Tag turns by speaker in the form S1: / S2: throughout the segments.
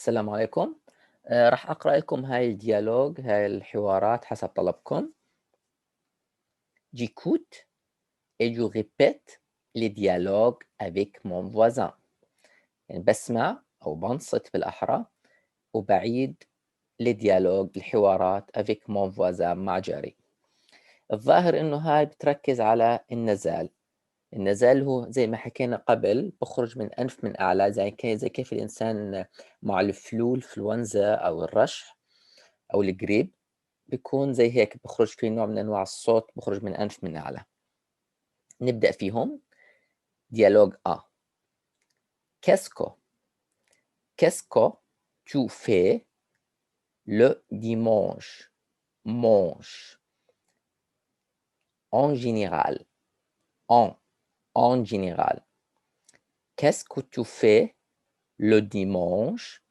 S1: السلام عليكم. راح أقرأ لكم هاي الديالوج، هاي الحوارات حسب طلبكم. J'écoute et je répète les dialogues avec mon voisin. يعني بسمع أو بنصت بالأحرى وبعيد الحوارات avec mon voisin مع جاري. الظاهر إنه هاي بتركز على النزال. النزال هو زي ما حكينا قبل بخرج من أنف من أعلى، زي كيف الإنسان مع الإنفلونزا أو الرشح أو الجريب بيكون زي هيك، بخرج فيه نوع من أنواع الصوت بخرج من أنف من أعلى. نبدأ فيهم. ديالوج A. Qu'est-ce que tu fais le dimanche? Mange. En général. En général. Qu'est-ce que tu fais le dimanche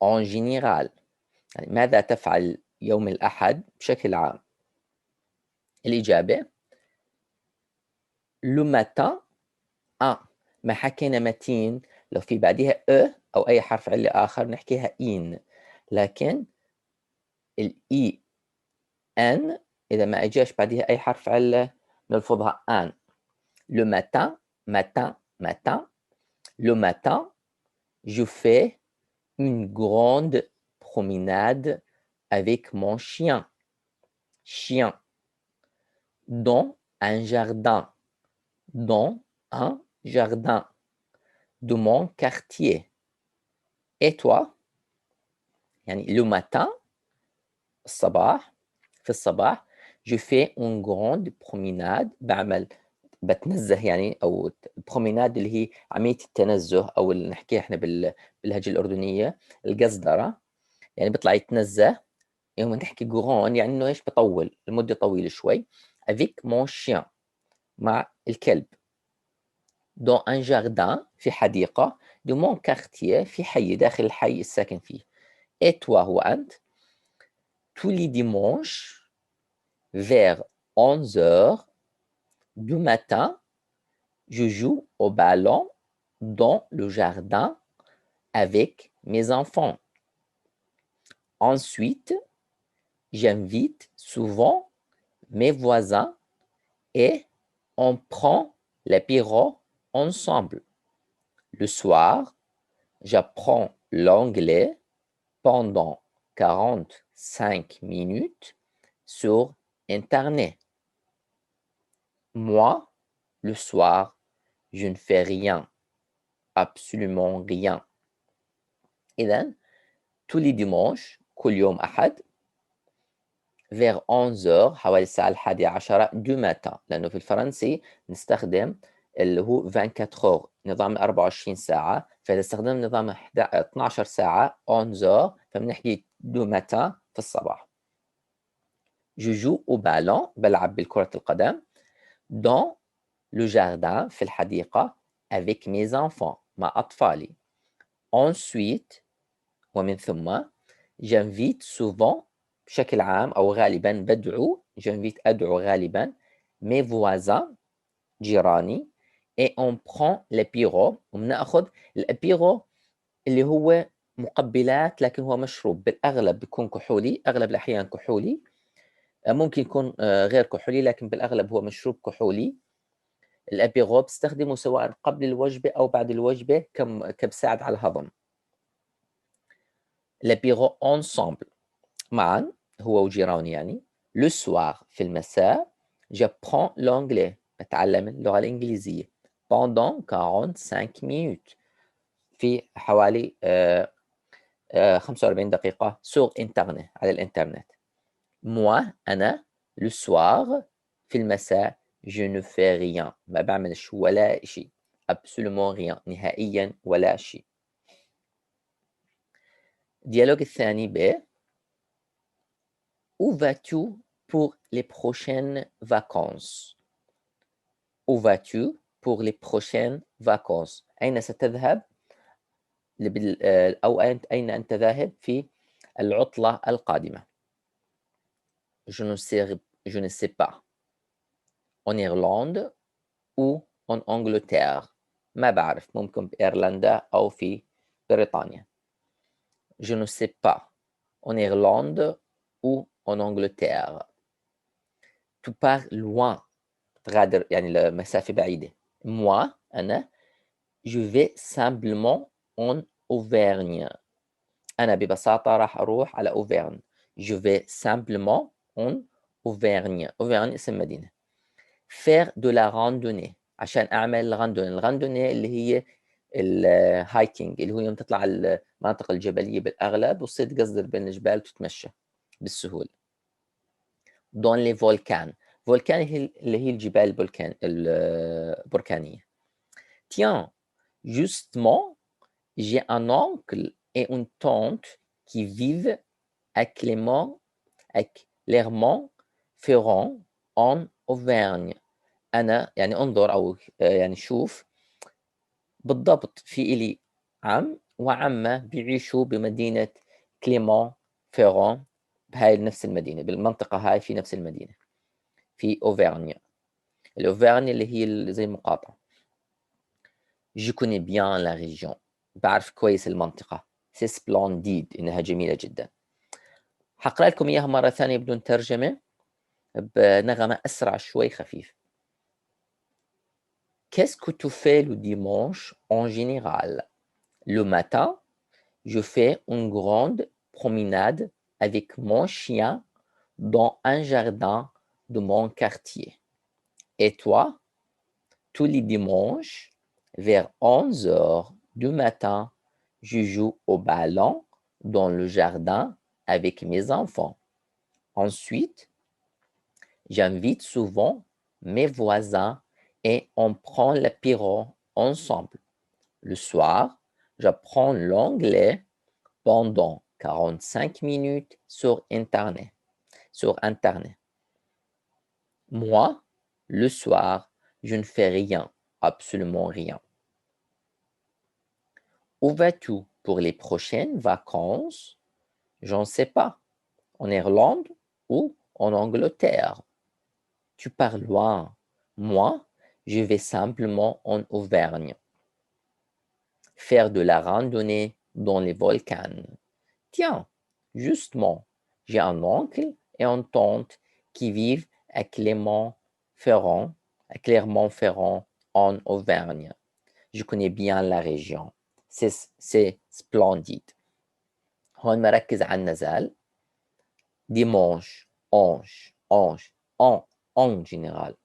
S1: en général؟ يعني ماذا تفعل يوم الأحد بشكل عام؟ الإجابة le matin. ما حكينا متين لو في بعدها أو أي حرف علة آخر نحكيها إين، لكن الإي أن إذا ما أجاش بعدها أي حرف علة نلفظها أن. le matin. Le matin, je fais une grande promenade avec mon chien. Dans un jardin. De mon quartier. Et toi؟ يعني le matin الصباح، في الصباح je fais une grande promenade، بتنزه يعني، أو promenade اللي هي عملية التنزه، أو اللي نحكيها إحنا باللهجة الأردنية القصدرة، يعني بيطلع يتنزه. يوم نحكي grand يعني إنه إيش بطول المدة طويلة شوي. avec mon chien مع الكلب. dans un jardin في حديقة. de mon quartier في حي داخل الحي الساكن فيه. et toi هو أنت. tous les dimanches vers 11 heures du matin, je joue au ballon dans le jardin avec mes enfants. Ensuite, j'invite souvent mes voisins et on prend l'apéro ensemble. Le soir, j'apprends l'anglais pendant 45 minutes sur Internet. Moi, le soir, je ne fais rien, absolument rien. إذن tous les dimanches كل يوم أحد vers 11 heures حوالي الساعة 11 du matin، لأنه في الفرنسي نستخدم اللي هو 24 heures نظام 24 ساعة، فإذا استخدمنا نظام 12 ساعة 11 heures فبنحكي du matin في الصباح. Je joue au ballon بلعب بالكرة القدم dans le jardin في الحديقة avec mes enfants مع أطفالي. Ensuite ومن ثم j'invite souvent بشكل عام أو غالبا بدعو أدعو غالبا mes voisins جيراني et on prend l'apéro وبنأخذ الأبيرو اللي هو مقبلات، لكن هو مشروب بالأغلب بيكون كحولي، أغلب الأحيان كحولي، ممكن يكون غير كحولي لكن بالأغلب هو مشروب كحولي. الأبيرو بستخدمه سواء قبل الوجبة أو بعد الوجبة كبساعد على الهضم. الأبيرو ensemble معا هو وجيراني يعني. le soir في المساء j'apprends l'anglais بتعلم اللغة الإنجليزية pendant 45 minutes في حوالي 45 دقيقة sur internet على الإنترنت. moi أنا le soir في المساء je ne fais rien ما بعملش ولا شيء absolument rien نهائيا ولا شيء. الديالوج الثاني ب Où vas-tu pour les prochaines vacances? Où vas-tu pour les prochaines vacances؟ أين ستذهب أو أين أنت ذاهب في العطلة القادمة؟ Je ne sais pas. En Irlande ou en Angleterre؟ ما بعرف، ممكن بإيرلندا أو في بريطانيا. je ne sais pas, en Irlande ou en Angleterre. Tu pars loin. تغادر يعني المسافة بعيدة. Moi, أنا, je vais simplement en Auvergne. أنا ببساطة راح أروح على Auvergne. Je vais simplement en Auvergne. Auvergne اسم مدينة. Faire de la randonnée. عشان أعمل الراندوني اللي هي الهايكينج اللي هو يوم تطلع على المناطق الجبلية بالأغلب وتصير تقصدر بين الجبال وتتمشى بالسهولة. Dans les volcans. Volcan اللي هي الجبال البركانية. Tiens, justement, j'ai un oncle et une tante qui vivent à Clermont-Ferrand en Auvergne. أنا يعني انظر أو يعني شوف بالضبط في إلي عم وعمة بيعيشوا بمدينة كليمون فيرون بهاي نفس المدينة بالمنطقة هاي في نفس المدينة في أوفرنيا. الأوفرنيا اللي هي زي المقاطعة. Je connais bien la région. بعرف كويس المنطقة. C'est splendide. إنها جميلة جدا. هقرأ لكم إياها مرة ثانية بدون ترجمة بنغمة أسرع شوي خفيف. Qu'est-ce que tu fais le dimanche en général? Le matin, je fais une grande promenade avec mon chien dans un jardin de mon quartier. Et toi, tous les dimanches, vers 11 heures du matin, je joue au ballon dans le jardin avec mes enfants. Ensuite, j'invite souvent mes voisins et on prend l'apéro ensemble. Le soir, j'apprends l'anglais pendant 45 minutes sur Internet. Moi, le soir, je ne fais rien, absolument rien. Où vas-tu pour les prochaines vacances? J'en sais pas. En Irlande ou en Angleterre? Tu pars loin. Moi, je vais simplement en Auvergne. Faire de la randonnée dans les volcans. Tiens, justement, j'ai un oncle et une tante qui vivent à Clermont-Ferrand en Auvergne. Je connais bien la région. C'est splendide. هون مركز على النزال. Dimanche, en général.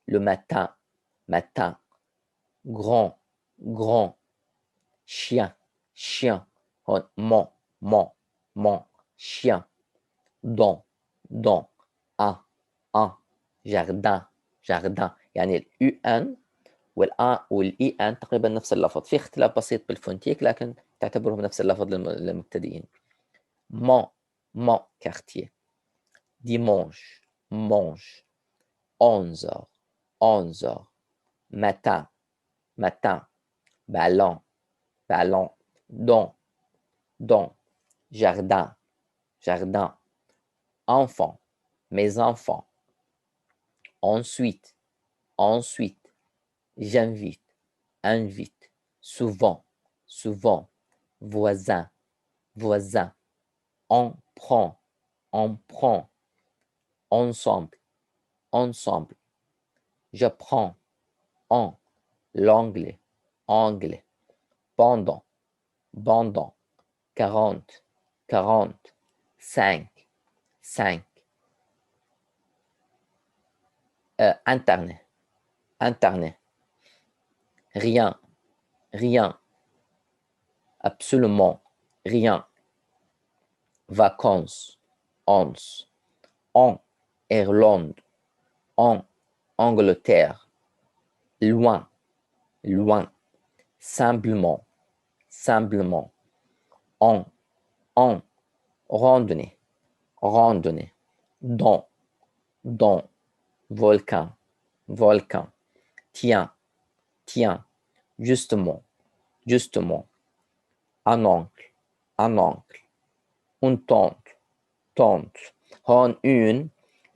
S1: Le matin, grand, chien, هون mon, chien, dans, un, jardin. يعني اليو ان والاي ان تقريبا نفس اللفظ، في اختلاف بسيط بالفونتيك لكن تعتبرهم نفس اللفظ للمبتدئين. mon quartier. Dimanche, mange. 11 heures. Matin, ballon. Dans. Jardin. Enfant, mes enfants. Ensuite. J'invite. Souvent. Voisin. On prend. Ensemble. J'apprends l'anglais. Pendant. 40. 5. Internet. Rien. Absolument rien. Vacances. 11. En Irlande. En Angleterre. Loin. Simplement. En randonnée. Dans. Volcan. Tiens. Justement. Un oncle. Une tante. هون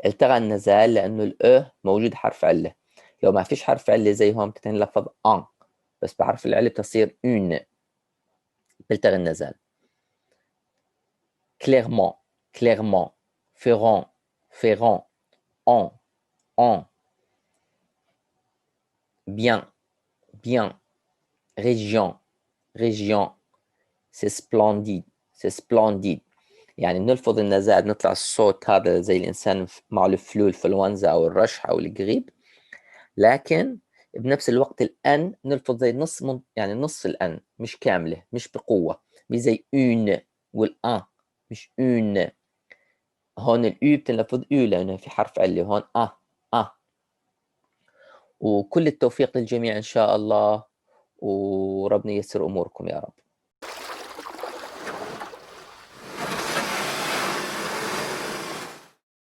S1: التغى النزال لأنه الأ موجود حرف علة. لو ما فيش حرف علة زي هون بتتنلفظ ان، بس بحرف العلة بتصير بلتغي النزال. clairement, clairement, feront, feront, on, bien, bien, région, région, c'est splendide, c'est splendide. يعني نلفظ النزاعات، نطلع الصوت هذا زي الإنسان مع الفلو، الإنفلونزا أو الرشح أو القريب، لكن بنفس الوقت الأن نلفظ زي يعني نص الأن، مش كاملة، مش بقوة، مش زي une والأن، مش une. هون الأو بتنلفظ أو لأنه في حرف علة، هون أ. وكل التوفيق للجميع إن شاء الله، وربنا ييسر أموركم يا رب.